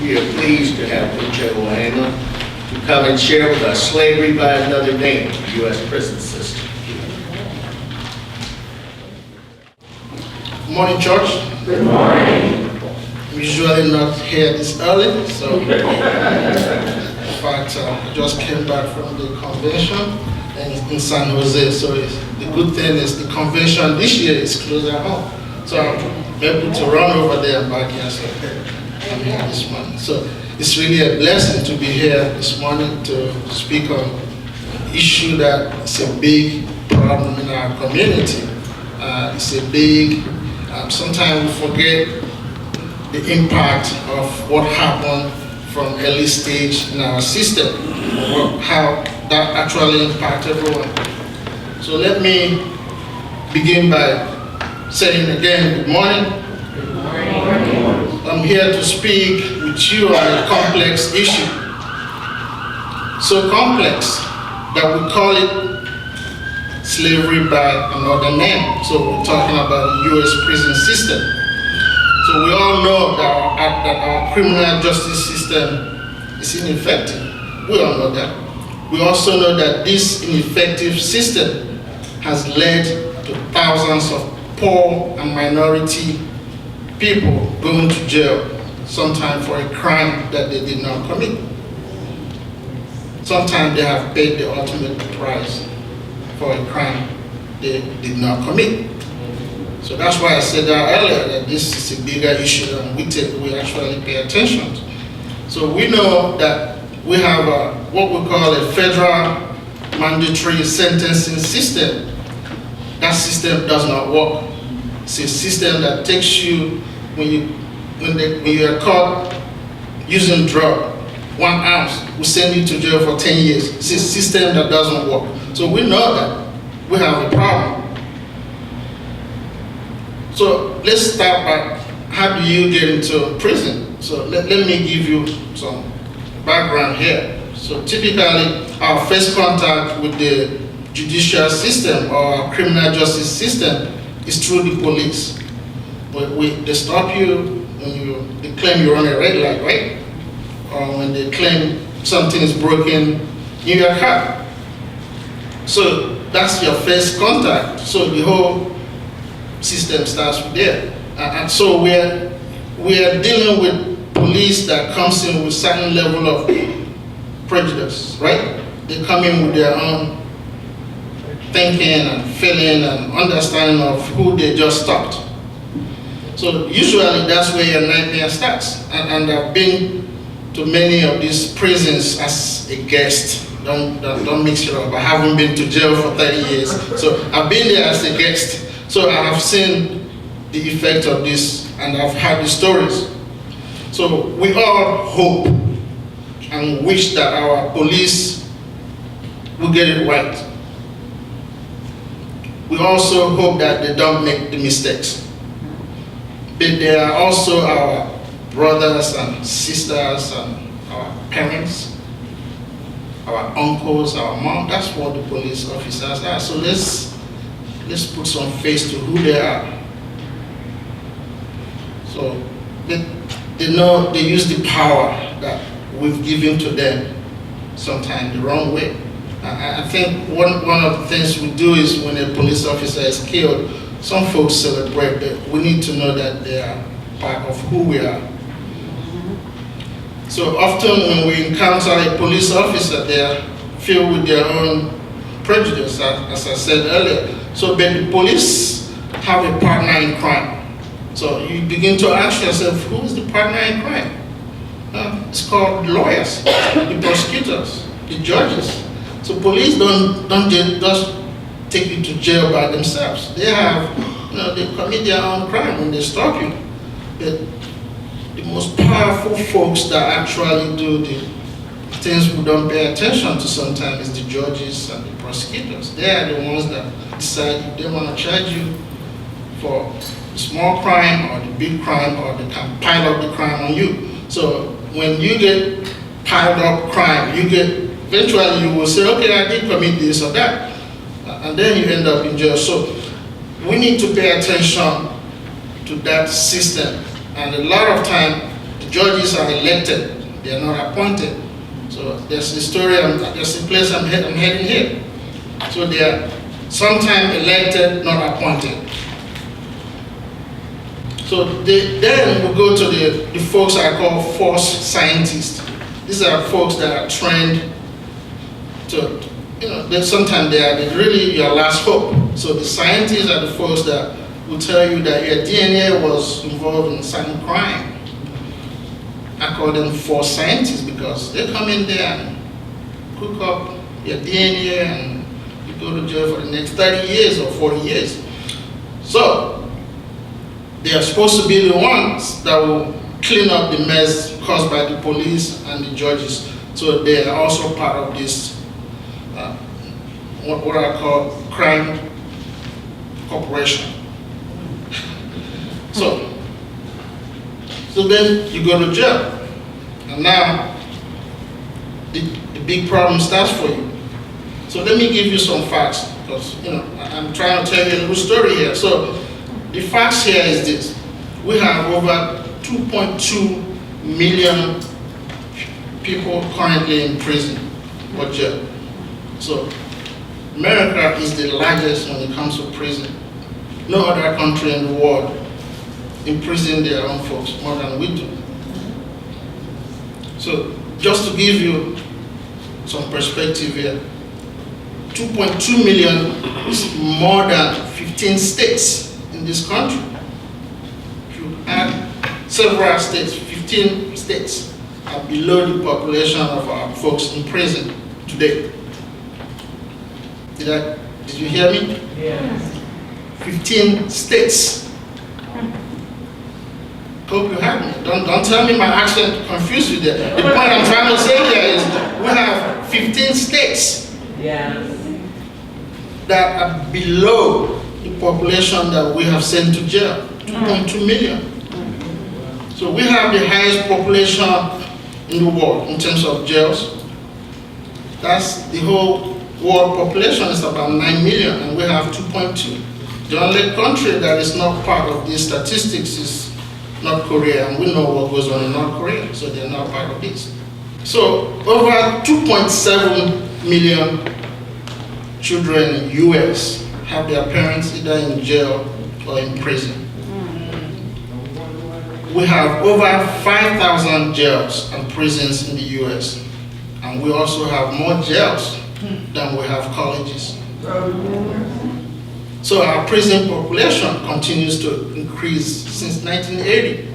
We are pleased to have Uche to come and share with us slavery by another name, the U.S. prison system. Good morning, church. Good morning. I'm usually not here this early, so in fact, I just came back from the convention in San Jose. So the good thing is the convention this year is close at home. So I'm able to run over there and back here. So I'm here this morning. So it's really a blessing to be here this morning to speak on an issue that is a big problem in our community. It's a big, sometimes we forget the impact of what happened from early stage in our system, how that actually impacts everyone. So let me begin by saying again, good morning. Good morning. I'm here to speak with you on a complex issue. So complex that we call it slavery by another name. So we're talking about the U.S. prison system. So we all know that our criminal justice system is ineffective. We all know that. We also know that this ineffective system has led to thousands of poor and minority people going to jail, sometimes for a crime that they did not commit. Sometimes they have paid the ultimate price for a crime they did not commit. So that's why I said that earlier, that this is a bigger issue than we actually pay attention to. So we know that we have what we call a federal mandatory sentencing system. That system does not work. It's a system that takes you, when you are caught using drug, 1 ounce, we send you to jail for 10 years. It's a system that doesn't work. So we know that we have a problem. So let's start by how do you get into prison? So let me give you some background here. So typically our first contact with the judicial system or our criminal justice system is through the police. They stop you when they claim you're on a red light, right? Or when they claim something is broken in your car. So that's your first contact. So the whole system starts with there. And so we are dealing with police that comes in with certain level of prejudice, right? They come in with their own thinking and feeling and understanding of who they just stopped. So usually that's where your nightmare starts. And I've been to many of these prisons as a guest. Don't mix it up. I haven't been to jail for 30 years. So I've been there as a guest. So I have seen the effect of this and I've heard the stories. So we all hope and wish that our police will get it right. We also hope that they don't make the mistakes. But they are also our brothers and sisters and our parents, our uncles, our mom. That's what the police officers are. So let's put some face to who they are. So they know they use the power that we've given to them sometimes the wrong way. I think one of the things we do is when a police officer is killed, some folks celebrate, but we need to know that they are part of who we are. So often when we encounter a police officer, they are filled with their own prejudice, as I said earlier. So but the police have a partner in crime. So you begin to ask yourself, who is the partner in crime? It's called lawyers, the prosecutors, the judges. So police don't just take you to jail by themselves. They have, they commit their own crime when they stop you. But the most powerful folks that actually do the things we don't pay attention to sometimes is the judges and the prosecutors. They are the ones that decide if they want to charge you for the small crime or the big crime, or they can pile up the crime on you. So when you get piled up crime, eventually you will say, okay, I did commit this or that. And then you end up in jail. So we need to pay attention to that system. And a lot of time, the The judges are elected, they are not appointed. So there's the story, there's the place I'm heading here. So they are sometimes elected, not appointed. So then we go to the folks I call force scientists. These are folks that are trained to, then sometimes they're really your last hope. So the scientists are the folks that will tell you that your DNA was involved in some crime. I call them force scientists because they come in there and cook up your DNA and you go to jail for the next 30 years or 40 years. So they are supposed to be the ones that will clean up the mess caused by the police and the judges. So they are also part of this, what I call crime corporation. So then you go to jail. And now the big problem starts for you. So let me give you some facts, because I'm trying to tell you a little story here. So the facts here is this. We have over 2.2 million people currently in prison or jail. So America is the largest when it comes to prison. No other country in the world imprison their own folks more than we do. So just to give you some perspective here, 2.2 million is more than 15 states in this country. If you add several states, 15 states are below the population of our folks in prison today. Did you hear me? Yes. 15 states. Hope you have me. Don't tell me my accent confused you there. The point I'm trying to say here is we have 15 states that are below the population that we have sent to jail, 2.2 million. So we have the highest population in the world in terms of jails. That's the whole world population is about 9 million and we have 2.2. The only country that is not part of these statistics is North Korea, and we know what goes on in North Korea, so they're not part of this. So over 2.7 million children in the US have their parents either in jail or in prison. We have over 5,000 jails and prisons in the US, and we also have more jails than we have colleges. So our prison population continues to increase since 1980.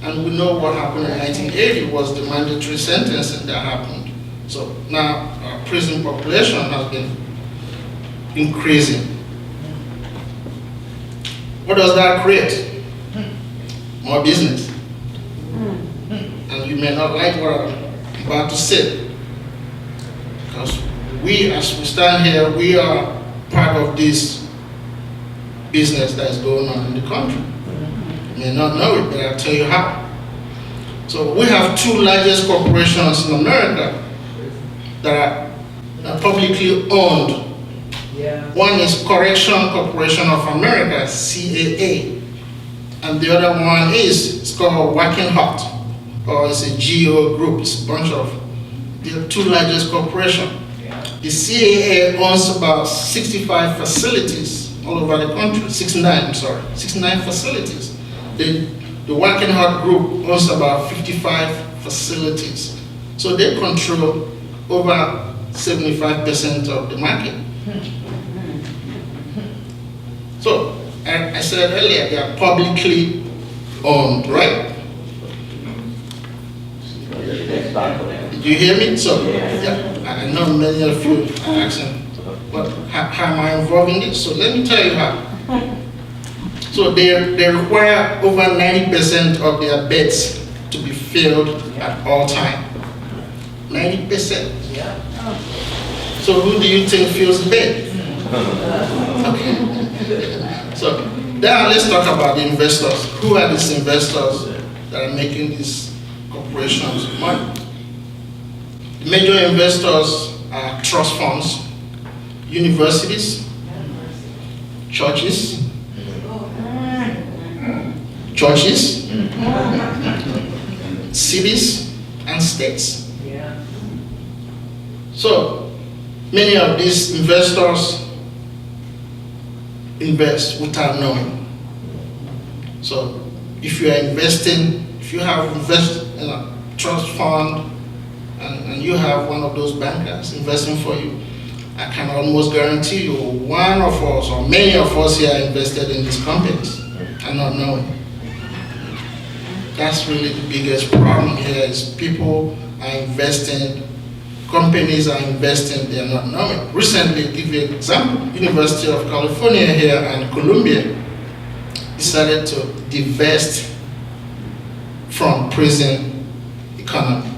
And we know what happened in 1980 was the mandatory sentencing that happened. So now our prison population has been increasing. What does that create? More business. And you may not like what I'm about to say, because we, as we stand here, we are part of this business that is going on in the country. You may not know it, but I'll tell you how. So we have two largest corporations in America that are publicly owned. One is Correction Corporation of America, CAA, and the other one it's called Working Heart, or it's a GO group. It's a bunch of the two largest corporations. The CAA owns about 65 facilities all over the country, 69 facilities. The Working Heart Group owns about 55 facilities. So they control over 75% of the market. So, I said earlier, they are publicly owned, right? Did you hear me? So, yeah, I know many of you are asking, but how am I involved in this? So let me tell you how. So they require over 90% of their beds to be filled at all time. 90%. So who do you think fills the bed? Okay. So now let's talk about the investors. Who are these investors that are making these corporations money? The major investors are trust funds, universities, churches, cities and states. Yeah. So many of these investors invest without knowing. So if you are investing, if you have invested in a trust fund and you have one of those bankers investing for you, I can almost guarantee you one of us or many of us here are invested in these companies and not knowing. That's really the biggest problem here is people are investing, companies are investing, they are not knowing. Recently, to give you an example, University of California here and Columbia decided to divest from prison economy.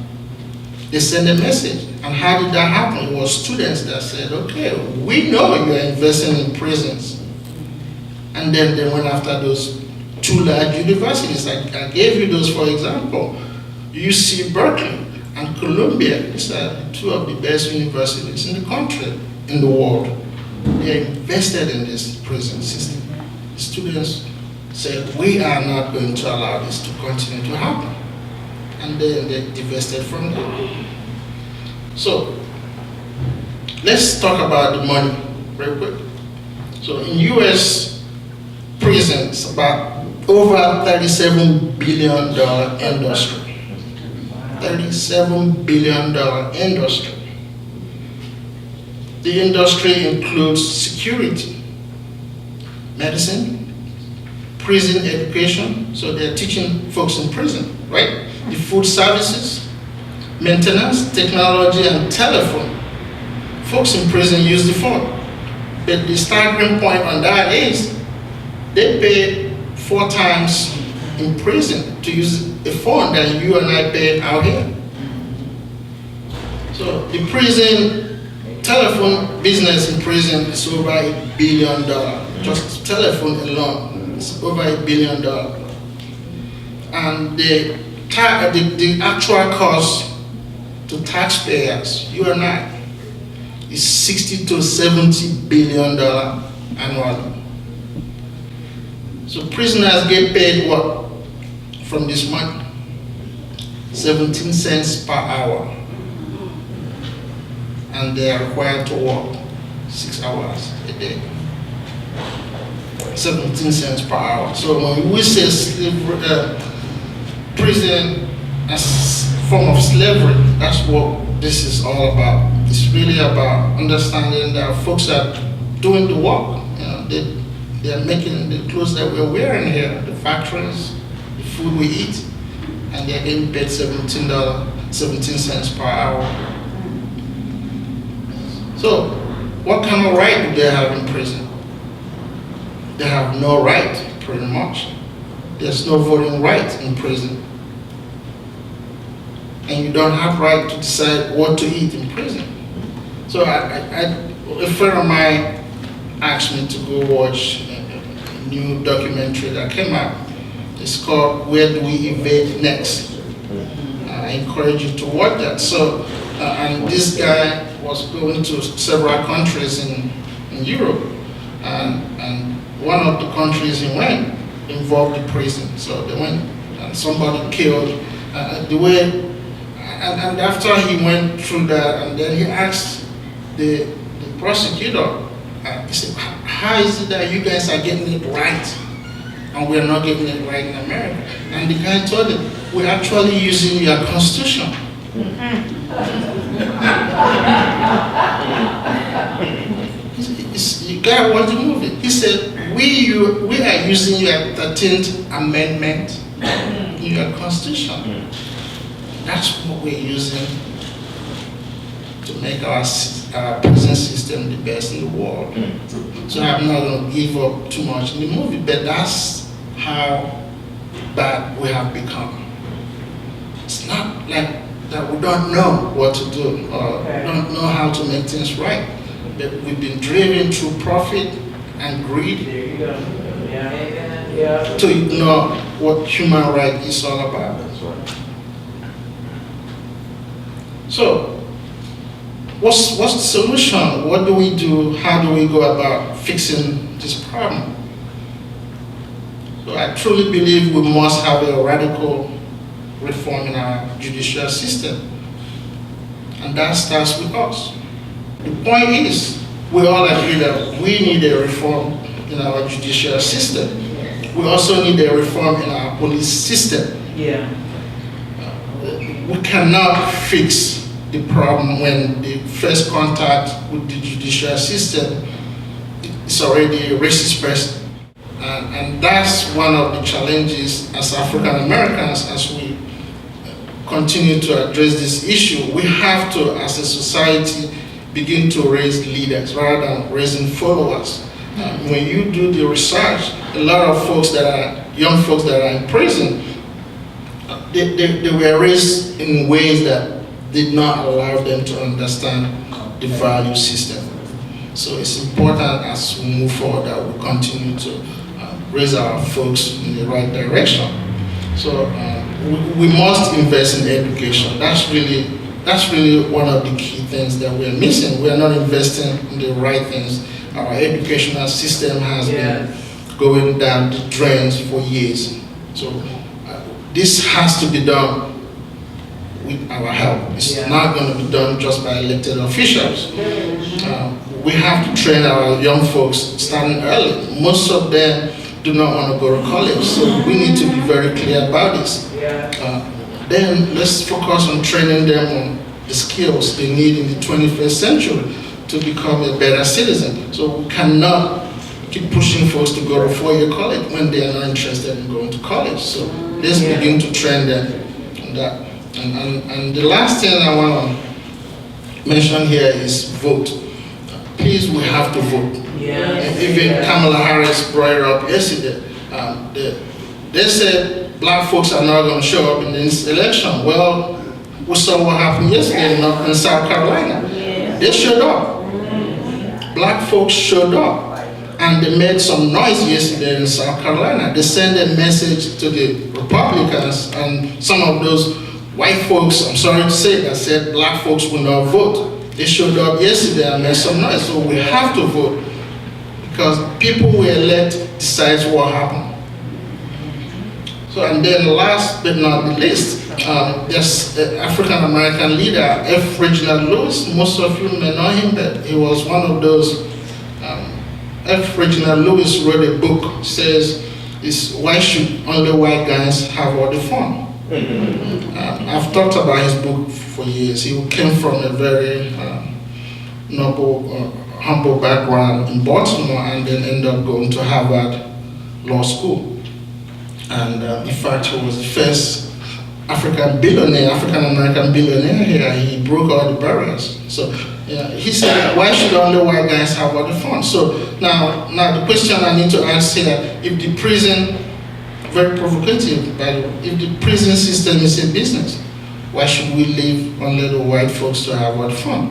They sent a message. And how did that happen? It was students that said, okay, we know you are investing in prisons. And then they went after those two large universities. I gave you those for example. UC Berkeley and Columbia. These are two of the best universities in the country, in the world. They are invested in this prison system. Students said, we are not going to allow this to continue to happen. And then they divested from that. So, let's talk about the money very quick. So, in US prisons, about over $37 billion industry. $37 billion industry. The industry includes security, medicine, prison education, so they're teaching folks in prison, right? The food services, maintenance, technology, and telephone. Folks in prison use the phone. But the staggering point on that is they pay 4 times in prison to use a phone than you and I pay out here. So the prison telephone business in prison is over $1 billion. Just telephone alone is over $1 billion. And the actual cost to taxpayers, you and I, is $60 to $70 billion annually. So prisoners get paid what from this money? 17 cents per hour. And they are required to work 6 hours a day. 17 cents per hour. So when we say prison as a form of slavery, that's what this is all about. It's really about understanding that folks are doing the work. You know, they are making the clothes that we're wearing here, the factories, the food we eat, and they're getting paid 17 cents per hour. So, what kind of right do they have in prison? They have no right, pretty much. There's no voting right in prison. And you don't have right to decide what to eat in prison. So a friend of mine asked me to go watch a new documentary that came out. It's called Where Do We Invade Next? I encourage you to watch that. So, and this guy was going to several countries in Europe, and one of the countries he went involved the prison. So they went and somebody killed and after he went through that, and then he asked the prosecutor, he said, how is it that you guys are getting it right and we're not getting it right in America? And the guy told him, we're actually using your constitution. You guys watch the movie. He said, we are using your 13th Amendment in your constitution. That's what we're using to make our prison system the best in the world. So I'm not going to give up too much in the movie, but that's how bad we have become. It's not like that we don't know what to do or don't know how to make things right, but we've been driven through profit and greed to ignore what human right is all about. So, what's the solution? What do we do? How do we go about fixing this problem? So I truly believe we must have a radical reform in our judicial system. And that starts with us. The point is, we all agree that we need a reform in our judicial system. We also need a reform in our police system. Yeah. We cannot fix the problem when the first contact with the judicial system is already a racist person. And that's one of the challenges as African Americans as we continue to address this issue. We have to, as a society, begin to raise leaders rather than raising followers. When you do the research, a lot of folks that are, young folks that are in prison, they were raised in ways that did not allow them to understand the value system. So it's important as we move forward that we continue to raise our folks in the right direction. So we must invest in education. That's really one of the key things that we're missing. We are not investing in the right things. Our educational system has been going down the drains for years. So this has to be done with our help. It's not going to be done just by elected officials. We have to train our young folks starting early. Most of them do not want to go to college, so we need to be very clear about this. Then let's focus on training them on the skills they need in the 21st century to become a better citizen. So we cannot keep pushing folks to go to four-year college when they are not interested in going to college. So let's begin to train them on that. And the last thing I want to mention here is vote. Please, we have to vote. Even Kamala Harris brought it up yesterday. They said black folks are not going to show up in this election. Well, we saw what happened yesterday in South Carolina. They showed up. Black folks showed up. And they made some noise yesterday in South Carolina. They sent a message to the Republicans and some of those white folks, I'm sorry to say, that said black folks will not vote. They showed up yesterday and made some noise. So we have to vote because people we elect decides what happened. So, and then last but not the least, there's an African American leader, F. Reginald Lewis. Most of you may know him, but he was one of those. F. Reginald Lewis wrote a book, says, why should only white guys have all the fun? I've talked about his book for years. He came from a very noble, humble background in Baltimore and then ended up going to Harvard Law School. And in fact, he was the first African American billionaire here. He broke all the barriers. So he said, why should only white guys have all the fun? So now the question I need to ask here, if the prison, very provocative, by the way, if the prison system is a business, why should we leave only the white folks to have all the fun?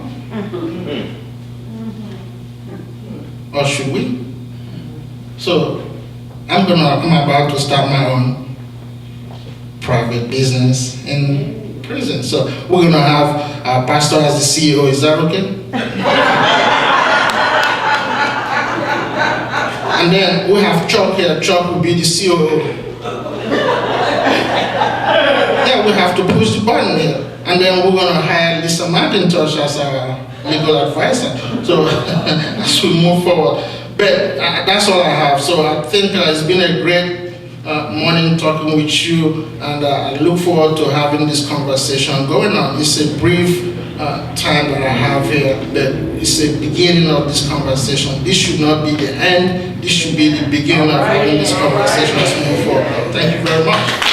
Or should we? So I'm about to start my own private business in prison. So we're gonna have our pastor as the CEO, is that okay? And then we have Chuck here, Chuck will be the COO. Yeah, we have to push the button here. And then we're gonna hire Lisa McIntosh as our legal advisor. So as we move forward. But that's all I have. So I think it's been a great morning talking with you, and I look forward to having this conversation going on. It's a brief time that I have here, but it's the beginning of this conversation. This should not be the end. This should be the beginning of having this conversation as we move forward. Thank you very much.